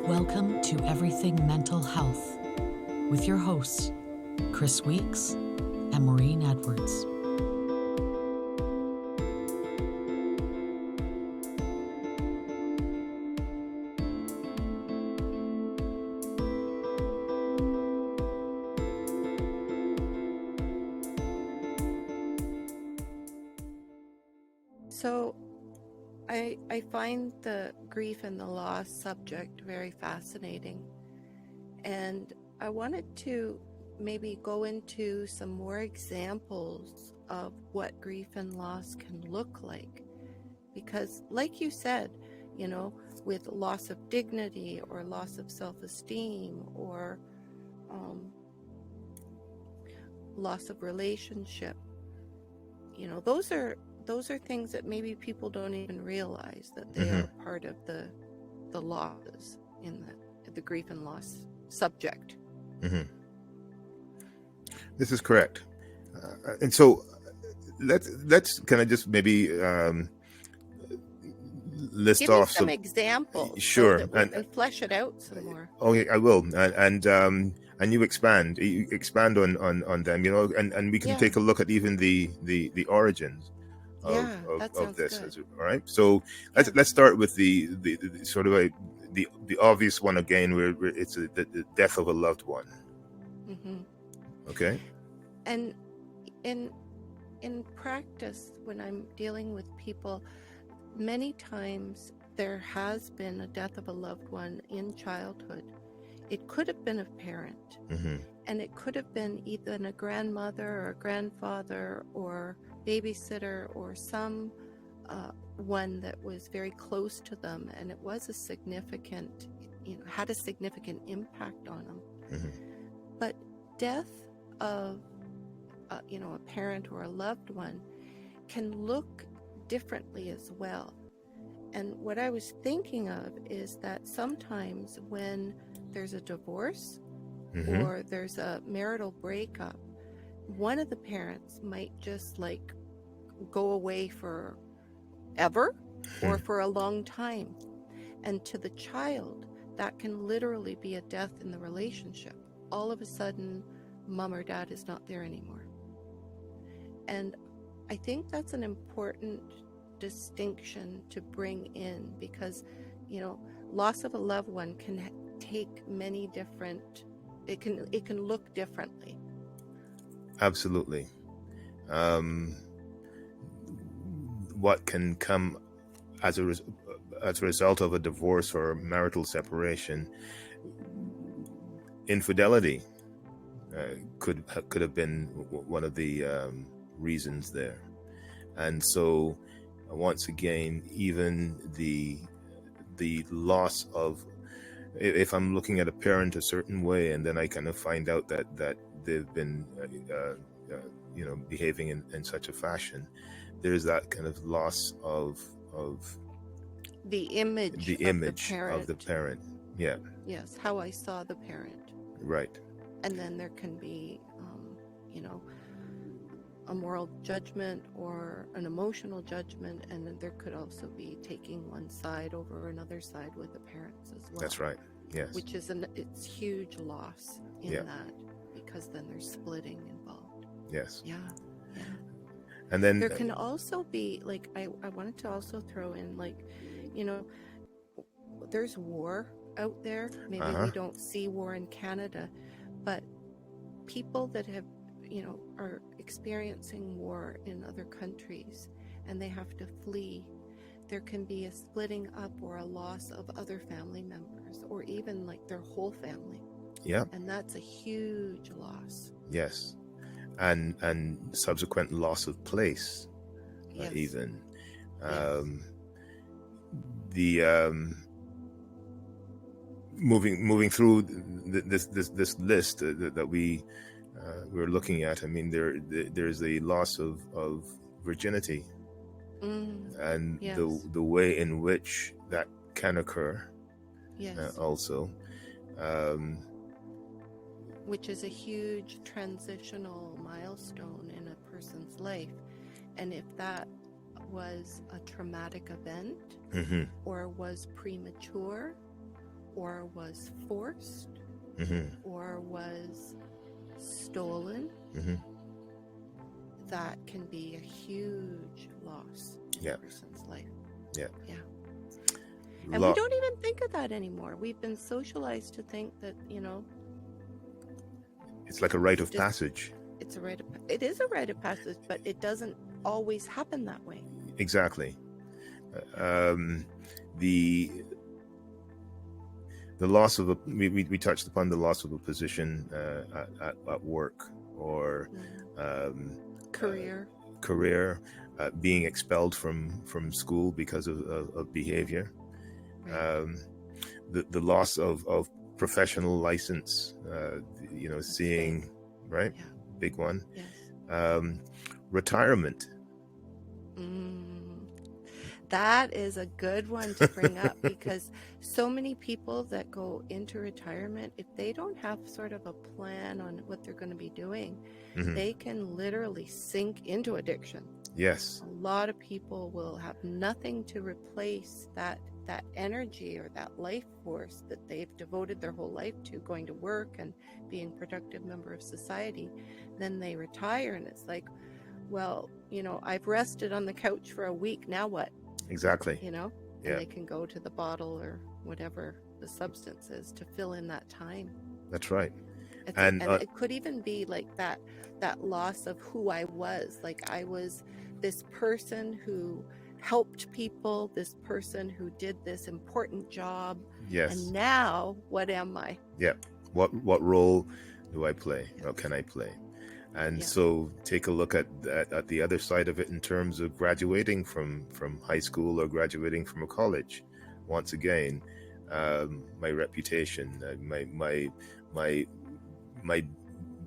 Welcome to Everything Mental Health with your hosts, Chris Weeks and Maureen Edwards. So I find the grief and the loss subject very fascinating. And I wanted to maybe go into some more examples of what grief and loss can look like. Because like you said, with loss of dignity or loss of self-esteem or loss of relationship, those are things that maybe people don't even realize that they are part of the losses in the grief and loss subject. This is correct. And so let's kind of just maybe list Give off me some examples. Sure. So that we can flesh it out some more. Oh, yeah, I will. And you expand on them, and we can take a look at even the origins of this. Good. All right. So let's start with the sort of the obvious one again, where it's the death of a loved one. Okay. And in practice, when I'm dealing with people, many times there has been a death of a loved one in childhood. It could have been a parent, and it could have been even a grandmother or a grandfather or babysitter or some one that was very close to them, and it was a significant, had a significant impact on them. But death of a parent or a loved one can look differently as well. And what I was thinking of is that sometimes when there's a divorce or there's a marital breakup, one of the parents might just go away for ever or for a long time. And to the child, that can literally be a death in the relationship. All of a sudden, mom or dad is not there anymore. And I think that's an important distinction to bring in, because loss of a loved one can take many different, it can look differently. Absolutely. What can come as a result of a divorce or marital separation? Infidelity could have been one of the reasons there. And so once again, even the loss of, if I'm looking at a parent a certain way and then I kind of find out that they've been behaving in such a fashion, there's that kind of loss of the image of the parent. Yeah. Yes, how I saw the parent. Right. And then there can be a moral judgment or an emotional judgment, and then there could also be taking one side over another side with the parents as well. That's right. Yes. Which is it's huge loss in that, because then there's splitting involved. Yes. Yeah. And then there can also be I wanted to also throw in there's war out there. Maybe we don't see war in Canada, but people that have are experiencing war in other countries and they have to flee, there can be a splitting up or a loss of other family members, or even their whole family. Yeah. And that's a huge loss. Yes. And subsequent loss of place. Yes. Even moving through this list that we're looking at. I mean, there's a loss of virginity, and the way in which that can occur. Yes. Also, which is a huge transitional milestone in a person's life, and if that was a traumatic event or was premature or was forced Mm-hmm. or was stolen, Mm-hmm. that can be a huge loss in Yeah. a person's life. Yeah. Yeah. And we Lot. don't even think of that anymore. We've been socialized to think that, It's like a rite of just- passage. it is a rite of passage, but it doesn't always happen that way. Exactly. The loss of we touched upon the loss of a position at work, or Career. career, being expelled from school because of behavior, Right. the loss of professional license, seeing, big. right, Yeah. big one. Yes. Retirement. That is a good one to bring up, because so many people that go into retirement, if they don't have sort of a plan on what they're going to be doing, Mhm. they can literally sink into addiction. Yes. A lot of people will have nothing to replace that energy or that life force that they've devoted their whole life to, going to work and being a productive member of society. Then they retire and it's like, well, I've rested on the couch for a week, now what? Exactly. And Yeah. they can go to the bottle or whatever the substance is to fill in that time. That's right. And And it could even be like that loss of who I was. Like, I was this person who helped people, this person who did this important job. yes. And now, what am I? Yeah. What role do I play? Or can I play? And Yeah. so take a look at the other side of it in terms of graduating from high school or graduating from a college. Once again, my reputation, my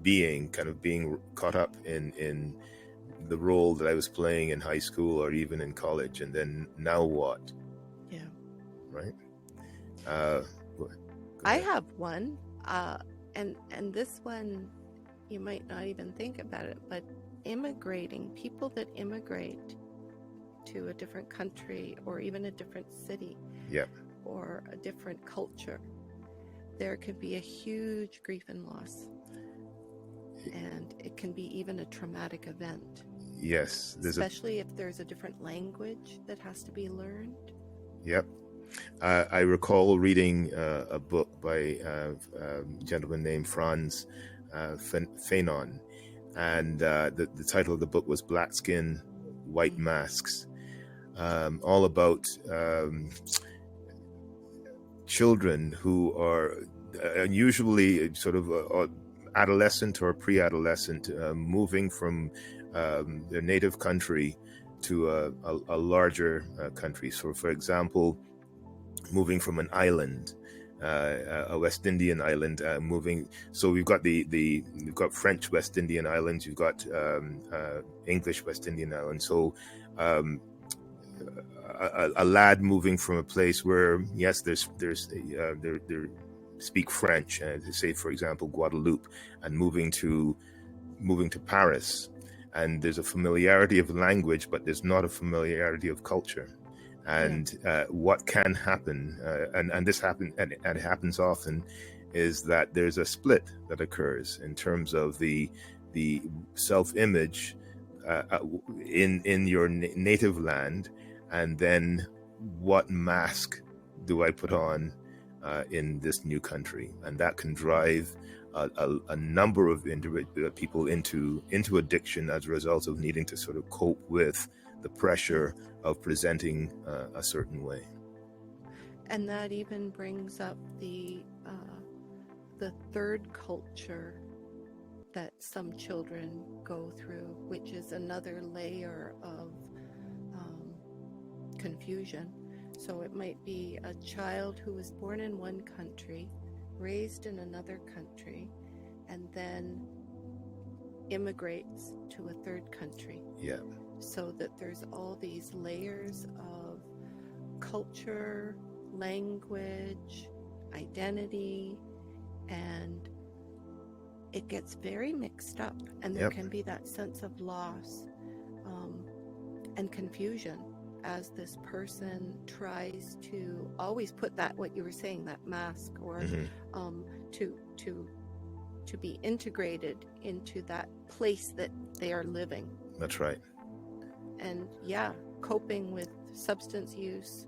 being caught up in the role that I was playing in high school or even in college, and then now what? Yeah. Right. Go I ahead. have one, and this one, you might not even think about it, but immigrating, people that immigrate to a different country or even a different city, Yeah. or a different culture, there can be a huge grief and loss, and it can be even a traumatic event, Yes. especially if there's a different language that has to be learned. Yep. I recall reading a book by a gentleman named Franz Fanon, and the title of the book was Black Skin, White Masks, all about children who are usually sort of adolescent or pre-adolescent, moving from their native country to a larger country. So, for example, moving from an island, a West Indian island, moving. So we've got we've got French West Indian islands, you've got English West Indian islands. So a lad moving from a place where, yes, they speak French, say for example Guadeloupe, and moving to Paris, and there's a familiarity of language, but there's not a familiarity of culture. And what can happen, and this happen, and it happens often, is that there's a split that occurs in terms of the self-image in your native land, and then what mask do I put on in this new country, and that can drive a number of people into addiction as a result of needing to sort of cope with the pressure of presenting a certain way. And that even brings up the third culture that some children go through, which is another layer of confusion. So it might be a child who was born in one country, raised in another country, and then immigrates to a third country. Yeah. So that there's all these layers of culture, language, identity, and it gets very mixed up, and there can be that sense of loss and confusion. as this person tries to always put that, what you were saying, that mask, or to be integrated into that place that they are living. That's right. And yeah, coping with substance use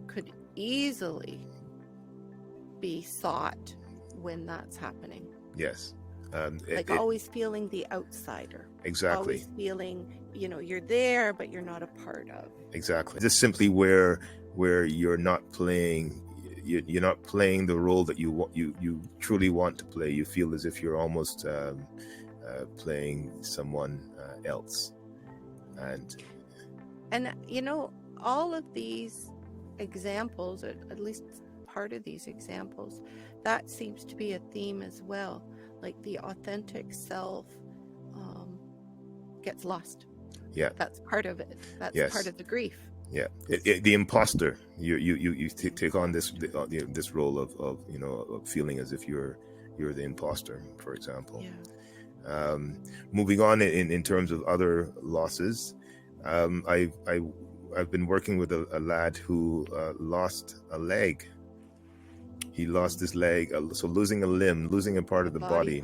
could easily be sought when that's happening. Yes. Always feeling the outsider. Exactly. Always feeling, you're there, but you're not a part of. Exactly. Just simply where you're not playing, you're not playing the role that you truly want to play. You feel as if you're almost playing someone else. And all of these examples, at least part of these examples, that seems to be a theme as well. Like the authentic self gets lost. Yeah, that's part of it. That's part of the grief. Yeah, the imposter. You take on this role of feeling as if you're the imposter, for example. Yeah. Moving on in terms of other losses, I've been working with a lad who lost a leg. He lost his leg, so losing a limb, losing a part of the body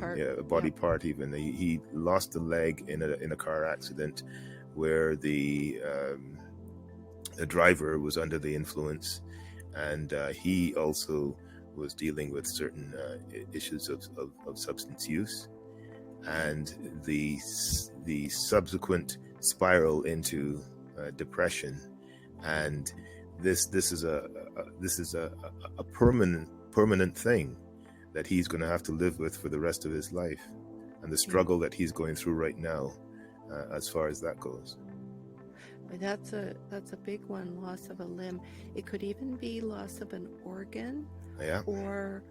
part even. He lost the leg in a car accident where the driver was under the influence, and he also was dealing with certain issues of substance use, and the subsequent spiral into depression. And this is a permanent thing that he's going to have to live with for the rest of his life, and the struggle that he's going through right now, as far as that goes. That's a big one. Loss of a limb. It could even be loss of an organ. Yeah. Or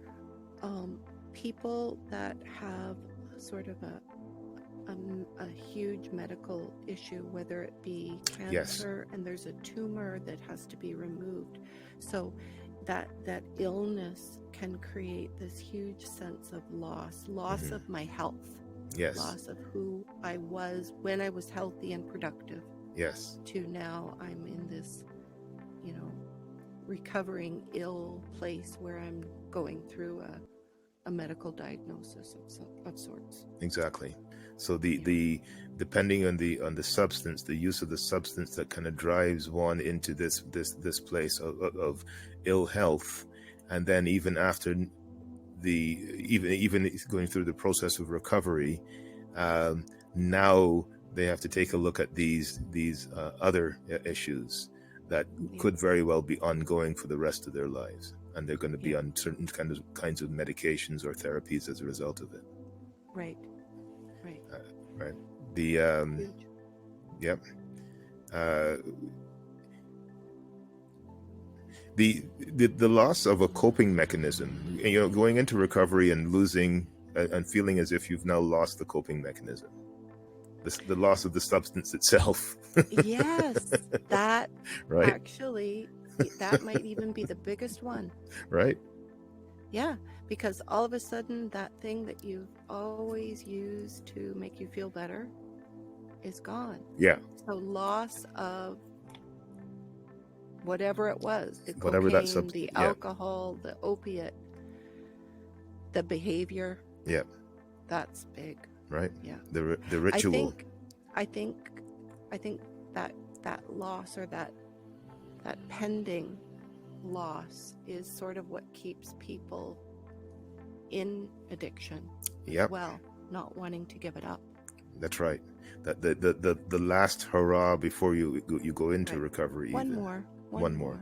people that have sort of a huge medical issue, whether it be cancer, and there's a tumor that has to be removed. So that illness can create this huge sense of loss of my health. Yes. Loss of who I was when I was healthy and productive. Yes. To now I'm in this, recovering ill place where I'm going through a medical diagnosis of sorts. Exactly. So the depending on the substance, the use of the substance, that kind of drives one into this place of ill health, and then even after even going through the process of recovery, now they have to take a look at these other issues that could very well be ongoing for the rest of their lives, and they're going to be on certain kinds of medications or therapies as a result of it. Right. Right. The yep. The loss of a coping mechanism, going into recovery and losing and feeling as if you've now lost the coping mechanism, the loss of the substance itself. Yes, that right. Actually, that might even be the biggest one. Right. Yeah, because all of a sudden that thing that you've always used to make you feel better is gone. Yeah. So loss of whatever it was, the whatever cocaine, the alcohol, the opiate, the behavior. Yeah. That's big. Right. Yeah. The ritual. I think that loss, or that pending loss, is sort of what keeps people in addiction. Yeah. Well, not wanting to give it up. That's right. That the last hurrah before you go into recovery. One more. Yeah. One more.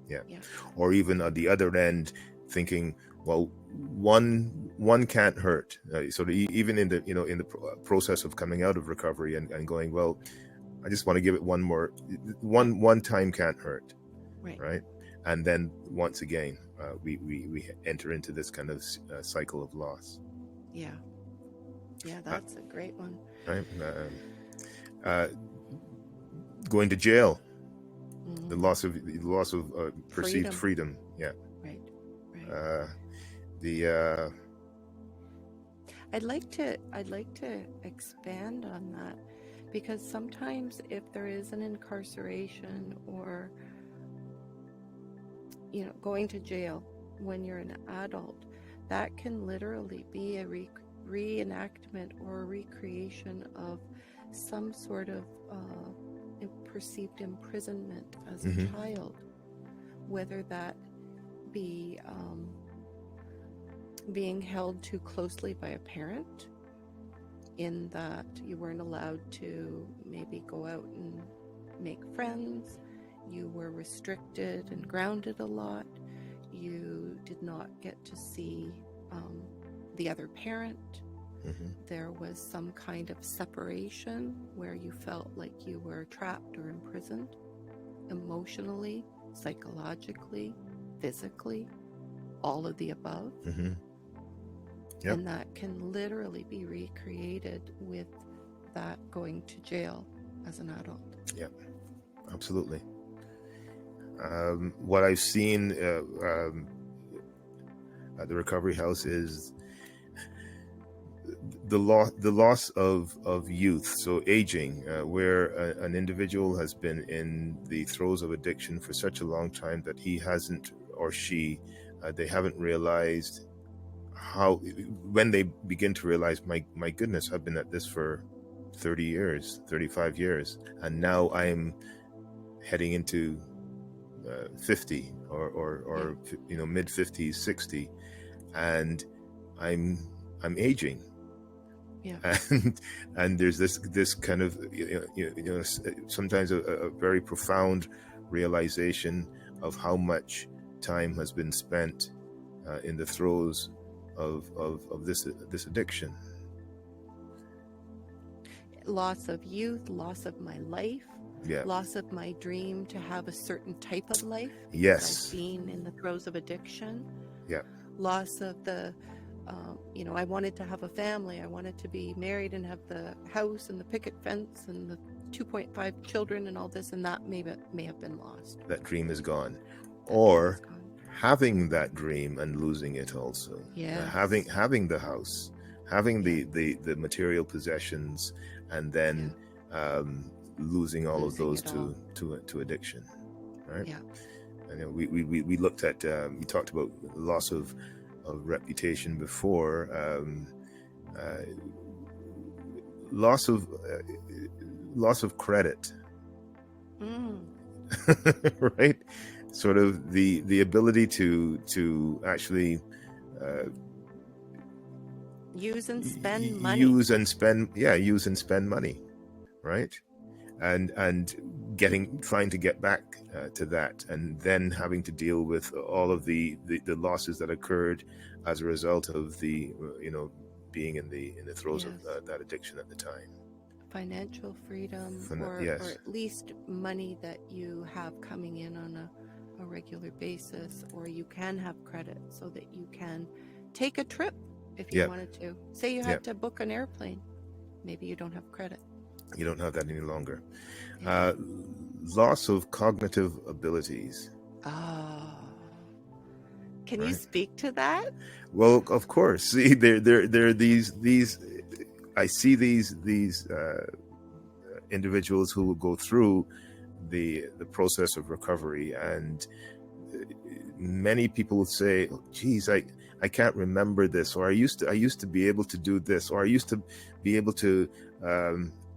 Yeah. Yeah. Or even at the other end, thinking, well, one can't hurt. So even in the process of coming out of recovery and going, well, I just want to give it one more. One time can't hurt. Right. And then once again, we enter into this kind of cycle of loss. Yeah. Yeah, that's a great one. Right. Going to jail. Mm-hmm. The loss of perceived freedom. Yeah. Right. I'd like to expand on that, Because sometimes if there is an incarceration or, going to jail when you're an adult, that can literally be a reenactment or a recreation of some sort of perceived imprisonment as a child, whether that be being held too closely by a parent, in that you weren't allowed to maybe go out and make friends, you were restricted and grounded a lot, you did not get to see the other parent. There was some kind of separation where you felt like you were trapped or imprisoned emotionally, psychologically, physically, all of the above. Yep. And that can literally be recreated with that going to jail as an adult. Yep, absolutely. What I've seen at the recovery house is the loss of youth, so aging, where an individual has been in the throes of addiction for such a long time that he hasn't, or she, they haven't realized how, when they begin to realize, my goodness, I've been at this for 30 years, 35 years, and now I'm heading into 50 or mid 50s, 60, and I'm aging. Yeah. And there's this kind of sometimes a very profound realization of how much time has been spent in the throes of this addiction. Loss of youth, loss of my life, Yeah. loss of my dream to have a certain type of life. Yes. I've been in the throes of addiction. Yeah. Loss of the, I wanted to have a family. I wanted to be married and have the house and the picket fence and the 2.5 children and all this, and that may have been lost. That dream is gone. Or having that dream and losing it also. Yes. Having the house, having the material possessions, and then losing all of those to addiction, right? Yeah. And we looked at, we talked about loss of reputation before, loss of credit, right? Sort of the ability to actually use and spend money. Use and spend money, right? And trying to get back to that, and then having to deal with all of the losses that occurred as a result of the being in the throes of that addiction at the time. Financial freedom, or at least money that you have coming in on a regular basis, or you can have credit so that you can take a trip if you wanted to. Say you had to book an airplane, maybe you don't have credit. You don't have that any longer. Loss of cognitive abilities. Can you speak to that? Well, of course. See, there are these. I see these individuals who will go through the process of recovery, and many people will say, oh, geez, I can't remember this, or I used to be able to do this, or I used to be able to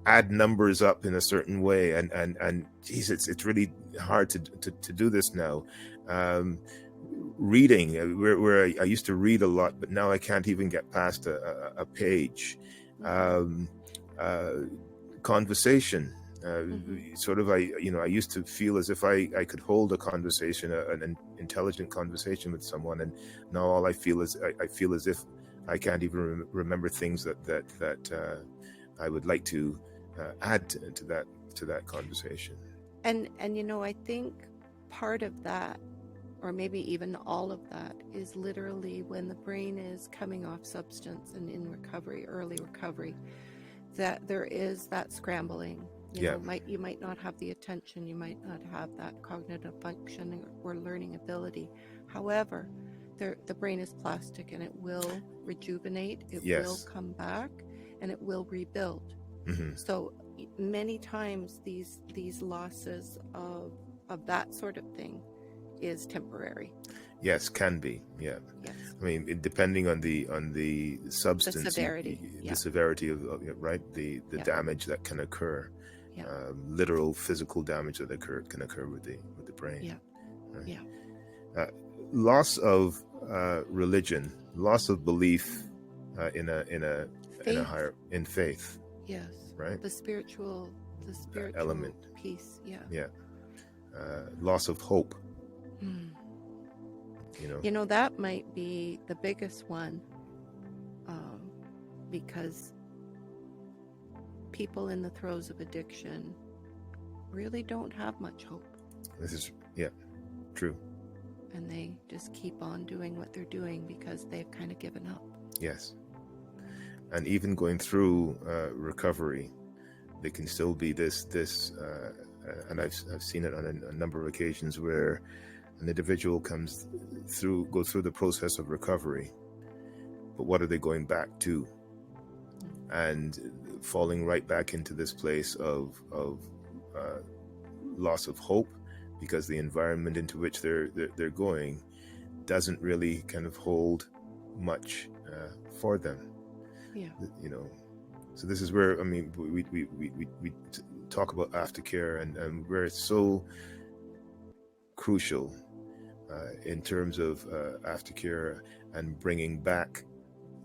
add numbers up in a certain way, and geez, it's really hard to do this now. Reading, where I used to read a lot, but now I can't even get past a page. Conversation, sort of, I used to feel as if I could hold a conversation, an intelligent conversation with someone, and now all I feel is I feel as if I can't even remember things that I would like to add to that conversation. And I think part of that, or maybe even all of that, is literally when the brain is coming off substance and in recovery, early recovery, that there is that scrambling. You might not have the attention, you might not have that cognitive function or learning ability. However, the brain is plastic, and it will rejuvenate, it will come back, and it will rebuild. So many times these losses of that sort of thing is temporary. Yes, can be. Yeah. Yes. I mean, depending on the substance, The severity. the severity of right, the Yeah. damage that can occur, Yeah. literal physical damage that can occur with the brain. Yeah. Right? Yeah. Loss of religion, loss of belief in a Faith. higher in faith, Yes. right? The spiritual element. piece. Yeah. Yeah. Loss of hope. Mm. You know. That might be the biggest one, because people in the throes of addiction really don't have much hope, This is true. and they just keep on doing what they're doing because they've kind of given up. Yes. And even going through recovery, there can still be this and I've seen it on a number of occasions where an individual go through the process of recovery, but what are they going back to? And falling right back into this place of loss of hope, because the environment into which they're going doesn't really kind of hold much for them. Yeah. So this is where, I mean, we talk about aftercare and where it's so crucial in terms of aftercare and bringing back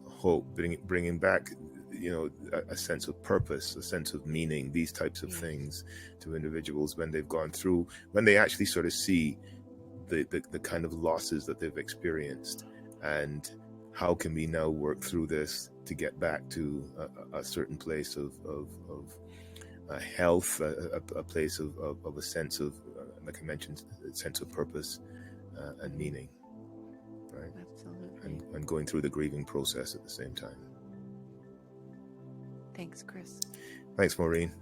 hope, bringing back a sense of purpose, a sense of meaning, these types of things to individuals when they've gone through, when they actually sort of see the kind of losses that they've experienced, and how can we now work through this to get back to a certain place of health, a place of a sense of, like I mentioned, a sense of purpose and meaning, right? Absolutely. And going through the grieving process at the same time. Thanks, Chris. Thanks, Maureen.